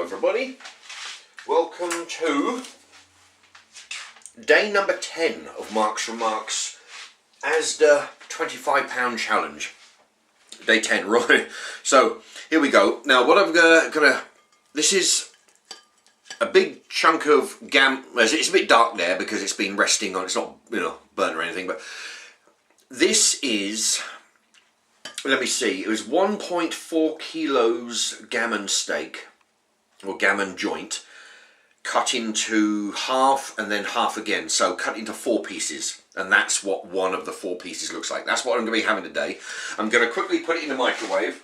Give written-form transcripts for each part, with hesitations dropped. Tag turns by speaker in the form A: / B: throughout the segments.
A: everybody. Welcome to day number 10 of Mark's from Mark's ASDA £25 challenge. Day 10, right? So here we go. Now what I'm gonna this is a big chunk of it's a bit dark there because it's been resting on, it's not, you know, burnt or anything, but this is, let me see, it was 1.4 kilos gammon steak, or gammon joint, cut into half and then half again, so cut into 4 pieces, and that's what one of the 4 pieces looks like. That's what I'm going to be having today. I'm going to quickly put it in the microwave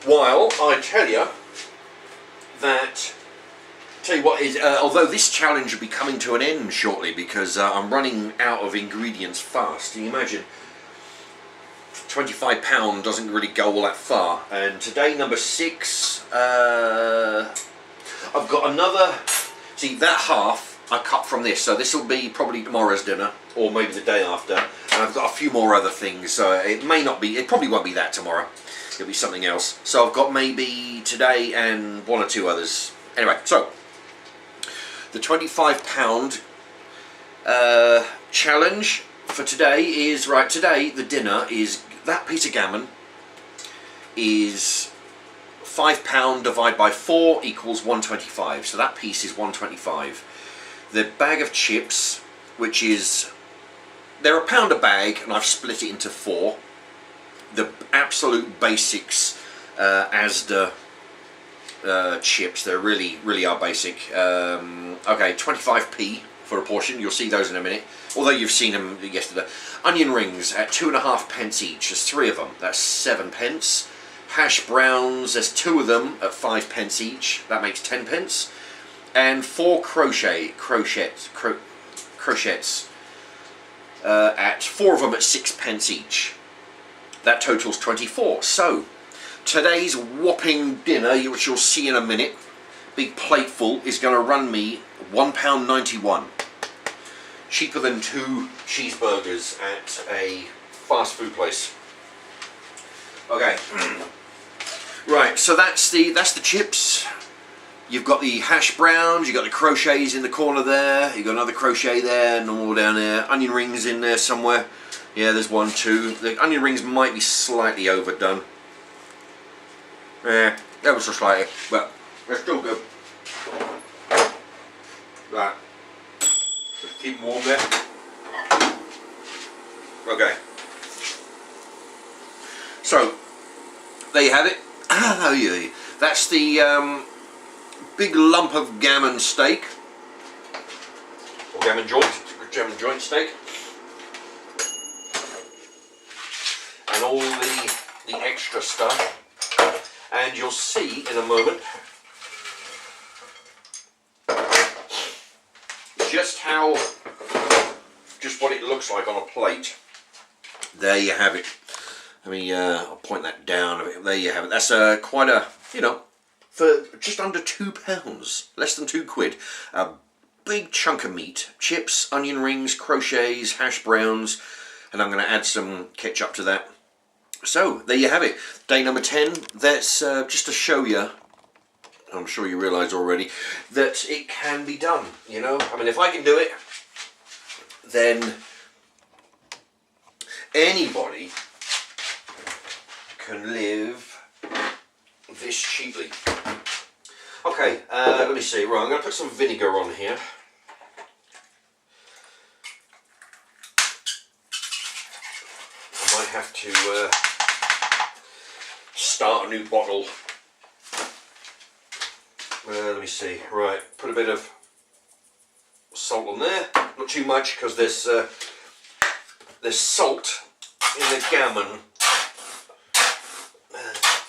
A: while I tell you what is, although this challenge will be coming to an end shortly because I'm running out of ingredients fast. Can you imagine? £25 doesn't really go all that far. And today, number 6, I've got another, see that half I cut from this, so this will be probably tomorrow's dinner or maybe the day after, and I've got a few more other things, so it probably won't be that tomorrow, it'll be something else. So I've got maybe today and 1 or 2 others. Anyway, so the £25 challenge for today is, right, today the dinner is, that piece of gammon is £5 divided by 4 equals 125, so that piece is 125. The bag of chips, which is, they're £1 a bag, and I've split it into 4. The absolute basics ASDA chips, they really are basic. Okay, 25p for a portion, you'll see those in a minute, although you've seen them yesterday. Onion rings at 2.5 pence each, there's 3 of them, that's 7 pence. Hash browns, there's 2 of them at 5 pence each, that makes 10 pence. And 4 crochets at 4 of them at 6 pence each. That totals 24. So today's whopping dinner, which you'll see in a minute, big plateful, is going to run me £1.91. Cheaper than 2 cheeseburgers at a fast food place. Okay. Right, so that's the chips. You've got the hash browns, you've got the crochets in the corner there, you've got another crochet there, normal down there, onion rings in there somewhere. Yeah, there's 1, 2. The onion rings might be slightly overdone. Yeah, ever so slightly, but they're still good. Right. Just keep them warm there. Okay. So, there you have it. Oh yeah. That's the big lump of gammon steak, or gammon joint steak, and all the extra stuff. And you'll see in a moment just what it looks like on a plate. There you have it. Let me I'll point that down a bit. There you have it. That's quite a, you know, for just under £2, less than £2, a big chunk of meat, chips, onion rings, crochets, hash browns, and I'm going to add some ketchup to that. So there you have it, day number 10. That's just to show you, I'm sure you realise already, that it can be done, you know. I mean, if I can do it, then anybody can live this cheaply. Okay, let me see. Right, I'm going to put some vinegar on here. I might have to start a new bottle. Let me see. Right, put a bit of salt on there. Not too much because there's salt in the gammon.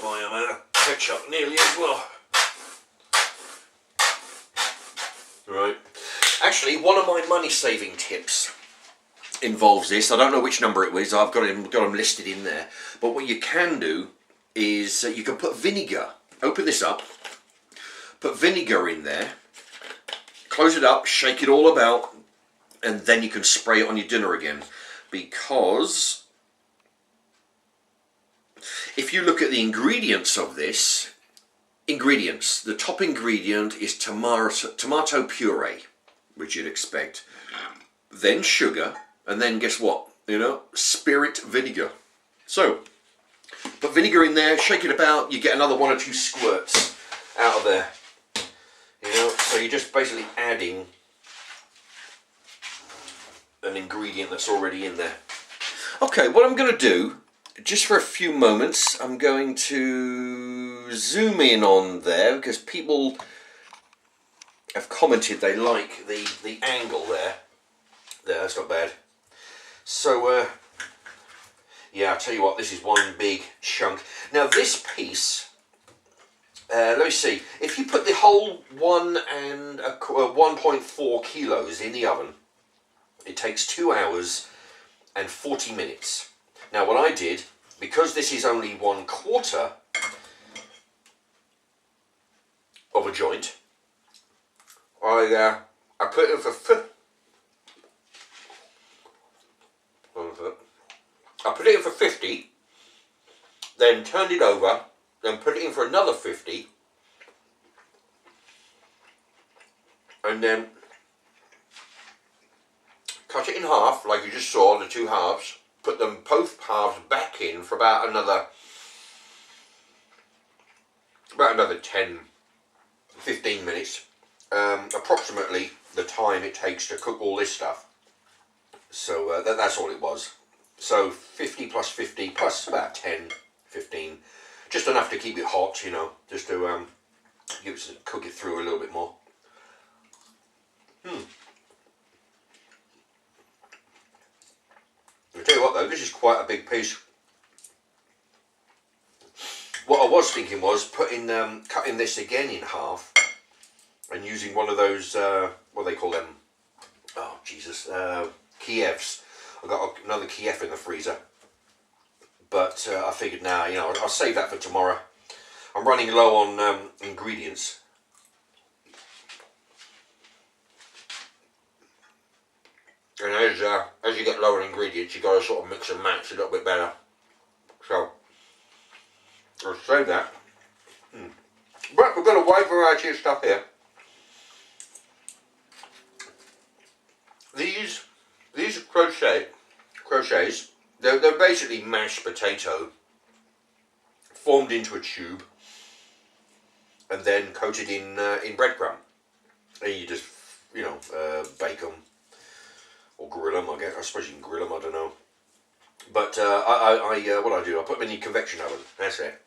A: Boy, I'm out of ketchup nearly as well. Right. Actually, one of my money-saving tips involves this. I don't know which number it was. I've got them listed in there. But what you can do is you can put vinegar. Open this up. Put vinegar in there. Close it up. Shake it all about, and then you can spray it on your dinner again. Because If you look at the ingredients of this, the top ingredient is tomato puree, which you'd expect. Then sugar, and then guess what? You know, spirit vinegar. So, put vinegar in there, shake it about, you get another 1 or 2 squirts out of there. You know, so you're just basically adding an ingredient that's already in there. Okay, what I'm going to do, just for a few moments, I'm going to zoom in on there because people have commented they like the angle there. There, that's not bad. So, yeah, I'll tell you what, this is one big chunk. Now this piece, let me see, if you put the whole 1.4 kilos in the oven, it takes 2 hours and 40 minutes. Now what I did, because this is only 1/4 of a joint, I put it for I put it in for 50, then turned it over, then put it in for another 50, and then cut it in half, like you just saw, the 2 halves, put them both halves back in for about another 10, 15 minutes, approximately the time it takes to cook all this stuff. So that's all it was. So 50 plus 50 plus about 10, 15, just enough to keep it hot, you know, just to cook it through a little bit more. I'll tell you what though, this is quite a big piece. What I was thinking was cutting this again in half and using one of those, what do they call them? Oh Jesus, Kievs. I've got another Kiev in the freezer, but I figured now, you know, I'll save that for tomorrow. I'm running low on ingredients. And as you get lower in ingredients, you got to sort of mix and match a little bit better. So I'll save that. But we've got a wide variety of stuff here. These crochets, they're basically mashed potato formed into a tube and then coated in breadcrumb. And you just, you know, bake them or grill them. I suppose you can grill them. I don't know. But what I do, I put them in the convection oven. That's it.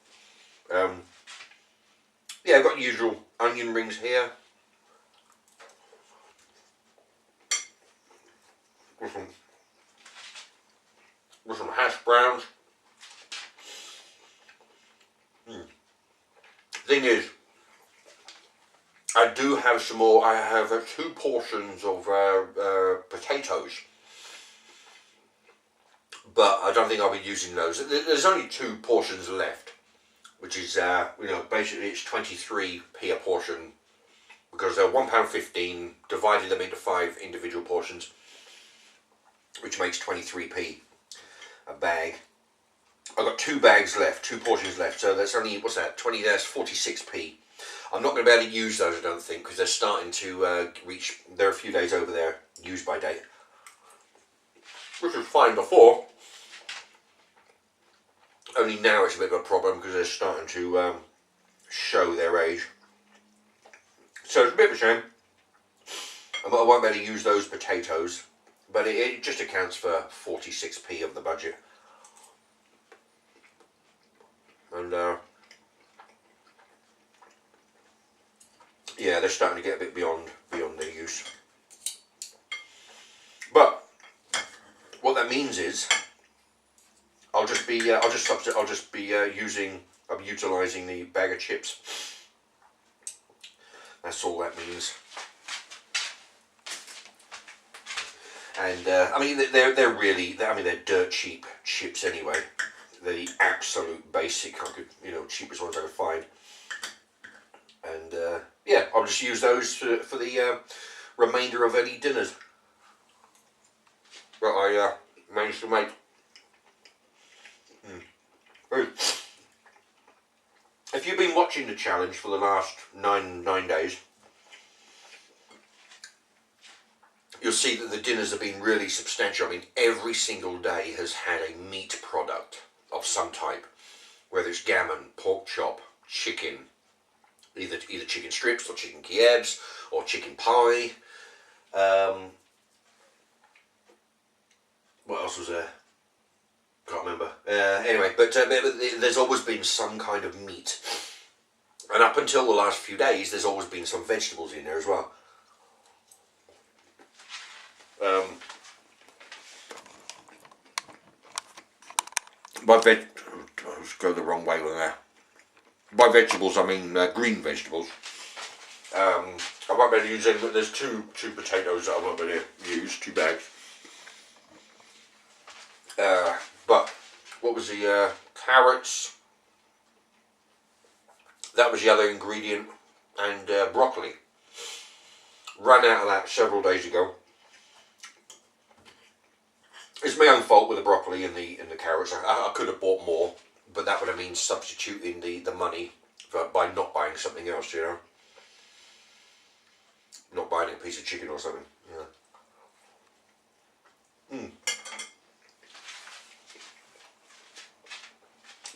A: Yeah, I've got the usual onion rings here. With some hash browns. Thing is, I do have some more. I have 2 portions of potatoes, but I don't think I'll be using those. There's only 2 portions left, which is you know, basically it's 23p a portion because they're £1.15. Divided them into 5 individual portions, which makes 23p a bag. I've got 2 bags left, 2 portions left, so that's only, what's that, 20, that's 46p. I'm not going to be able to use those, I don't think, because they're starting to reach, they're a few days over their use by date. Which was fine before, only now it's a bit of a problem because they're starting to show their age. So it's a bit of a shame. I won't be able to use those potatoes, but it just accounts for 46p of the budget. And yeah, they're starting to get a bit beyond their use. But what that means is I'll be utilising the bag of chips. That's all that means. And I mean, they're dirt cheap chips anyway. They're the absolute basic, you know, cheapest ones I could find. And yeah, I'll just use those for the remainder of any dinners that I managed to make. if you've been watching the challenge for the last nine days, you'll see that the dinners have been really substantial. I mean, every single day has had a meat product of some type, whether it's gammon, pork chop, chicken, either chicken strips or chicken Kievs or chicken pie. What else was there? Can't remember. Anyway, but there's always been some kind of meat. And up until the last few days, there's always been some vegetables in there as well. Let's go the wrong way with that. By vegetables, I mean green vegetables. I won't be able to use any, but there's two potatoes that I won't be able to use, 2 bags. But what was the carrots? That was the other ingredient, and broccoli. Ran out of that several days ago. It's my own fault with the broccoli and the carrots. I could have bought more, but that would have meant substituting the money by not buying something else, you know. Not buying a piece of chicken or something. Yeah.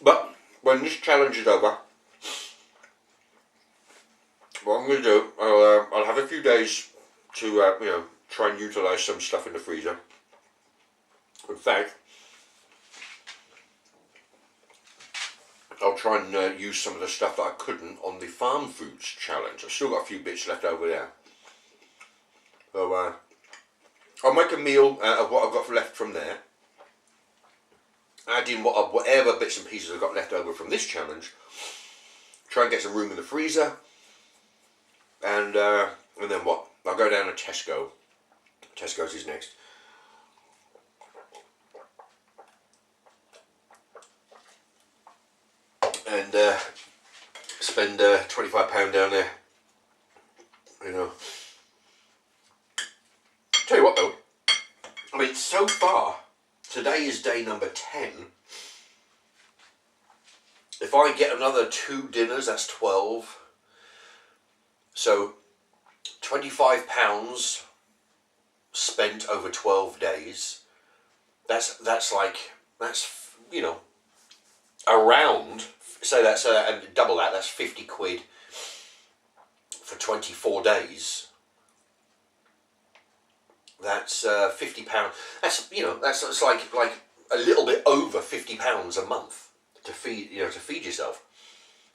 A: But when this challenge is over, what I'm going to do, I'll have a few days to you know, try and utilise some stuff in the freezer. In fact, I'll try and use some of the stuff that I couldn't on the farm foods challenge. I've still got a few bits left over there. So I'll make a meal out of what I've got left from there. Add in whatever bits and pieces I've got left over from this challenge. Try and get some room in the freezer. And then what? I'll go down to Tesco. Tesco's is next. And spend £25 down there. You know. Tell you what though, I mean, so far, today is day number 10. If I get another 2 dinners, that's 12. So, £25 spent over 12 days. That's you know, around, say that's and double that. That's 50 quid for 24 days. That's £50. That's, you know, that's like a little bit over £50 a month to feed, you know, to feed yourself.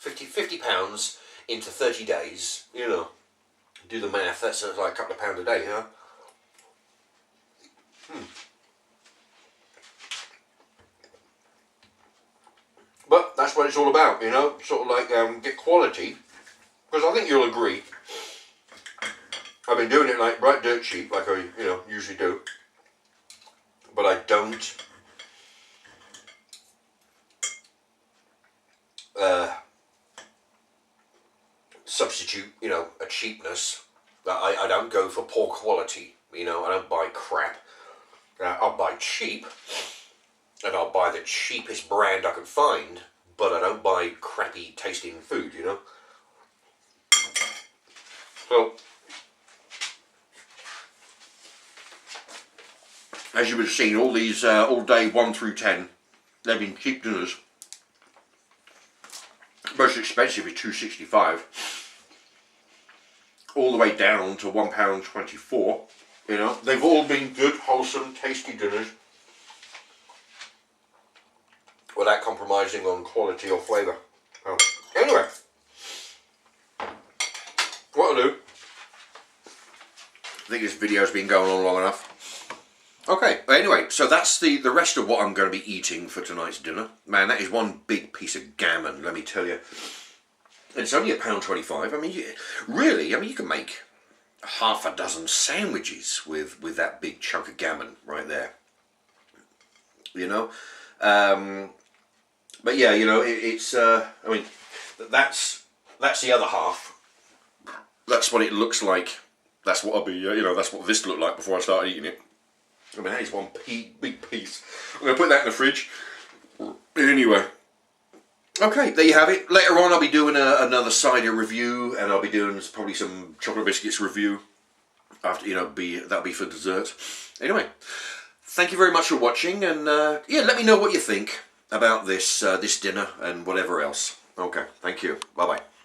A: £50 into 30 days, you know, do the math. That's like a couple of pounds a day, huh? But that's what it's all about, you know, sort of like get quality, because I think you'll agree. I've been doing it like right dirt cheap, like I, you know, usually do. But I don't substitute, you know, a cheapness. I don't go for poor quality, you know. I don't buy crap. I'll buy cheap, and I'll buy the cheapest brand I can find, but I don't buy crappy tasting food, you know. So, as you would have seen, all these, all day 1 through 10, they've been cheap dinners. Most expensive is £2.65, all the way down to £1.24. You know, they've all been good, wholesome, tasty dinners, without compromising on quality or flavour. Oh. Anyway, what I'll do, I think this video's been going on long enough. Okay, anyway, so that's the rest of what I'm going to be eating for tonight's dinner. Man, that is one big piece of gammon, let me tell you. And it's only £1.25. I mean, you can make half a dozen sandwiches with that big chunk of gammon right there. You know? But yeah, you know, it's, I mean, that's the other half. That's what it looks like. That's what I'll be, you know, that's what this looked like before I started eating it. I mean, that is one big piece. I'm going to put that in the fridge. Anyway, Okay, there you have it. Later on I'll be doing another cider review, and I'll be doing probably some chocolate biscuits review. After, you know, that'll be for dessert. Anyway, thank you very much for watching, and yeah, let me know what you think about this this dinner and whatever else. Okay, thank you. Bye bye.